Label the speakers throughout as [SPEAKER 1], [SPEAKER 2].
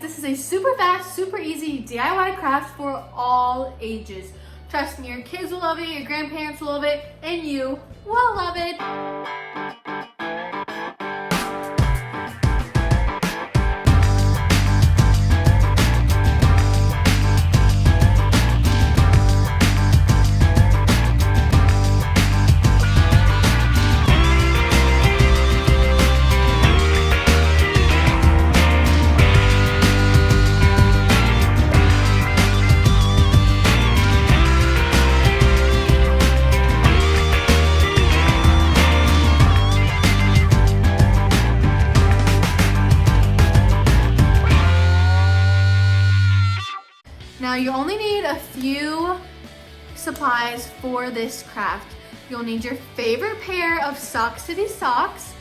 [SPEAKER 1] This is a super fast, super easy DIY craft for all ages. Trust me, your kids will love it, your grandparents will love it, and you will love it. Now you only need a few supplies for this craft. You'll need your favorite pair of Sock City socks,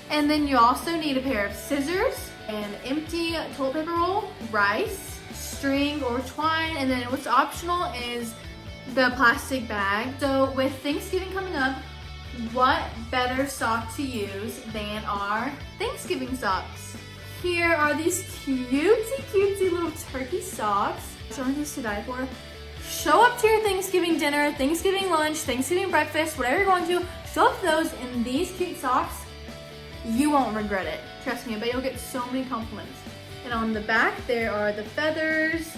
[SPEAKER 1] and then you also need a pair of scissors, an empty toilet paper roll, rice, string or twine, and then what's optional is the plastic bag. So with Thanksgiving coming up, what better sock to use than our Thanksgiving socks? Here are these cutesy little turkey socks. Aren't these to die for? Show up to your Thanksgiving dinner, Thanksgiving lunch, Thanksgiving breakfast, whatever you're going to, show up to those in these cute socks. You won't regret it. Trust me, I bet you'll get so many compliments. And on the back, there are the feathers.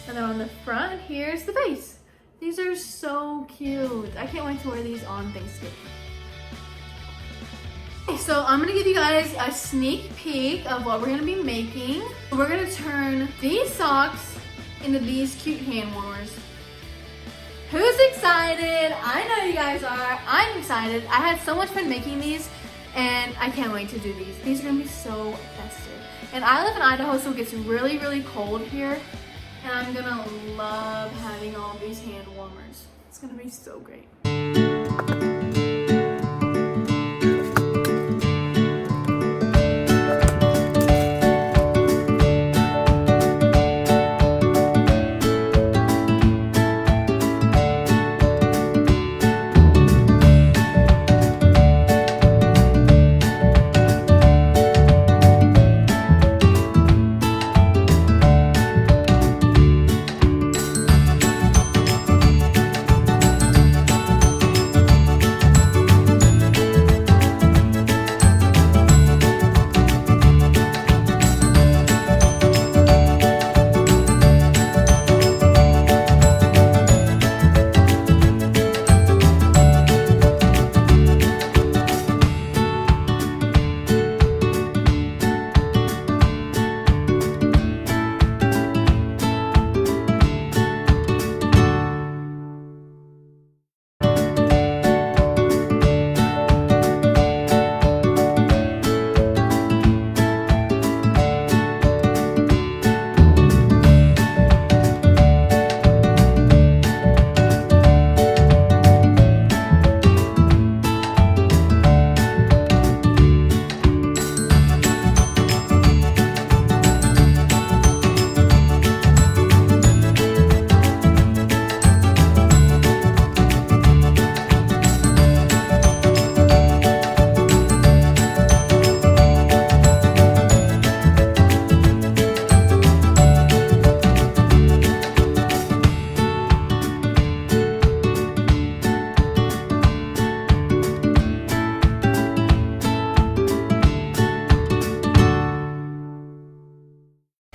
[SPEAKER 1] And then on the front, here's the base. These are so cute. I can't wait to wear these on Thanksgiving. So I'm gonna give you guys a sneak peek of what we're gonna be making. We're gonna turn these socks into these cute hand warmers. Who's excited? I know you guys are. I'm excited. I had so much fun making these and I can't wait to do these. These are gonna be so festive. And I live in Idaho, so it gets really cold here. And I'm gonna love having all these hand warmers. It's gonna be so great.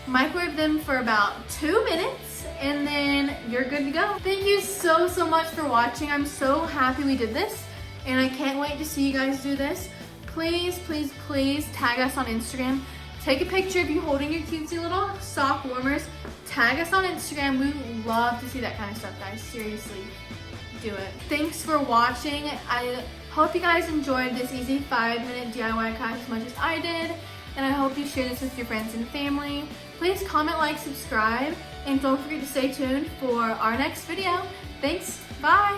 [SPEAKER 1] Microwave them for about 2 minutes and then you're good to go. Thank you so much for watching. I'm so happy we did this and I can't wait to see you guys do this. Please tag us on Instagram. Take a picture of you holding your cutesy little sock warmers. Tag us on Instagram. We would love to see that kind of stuff, guys. Seriously, do it. Thanks for watching. I hope you guys enjoyed this easy 5-minute DIY craft as much as I did. And I hope you share this with your friends and family. Please comment, like, subscribe, and don't forget to stay tuned for our next video. Thanks, bye!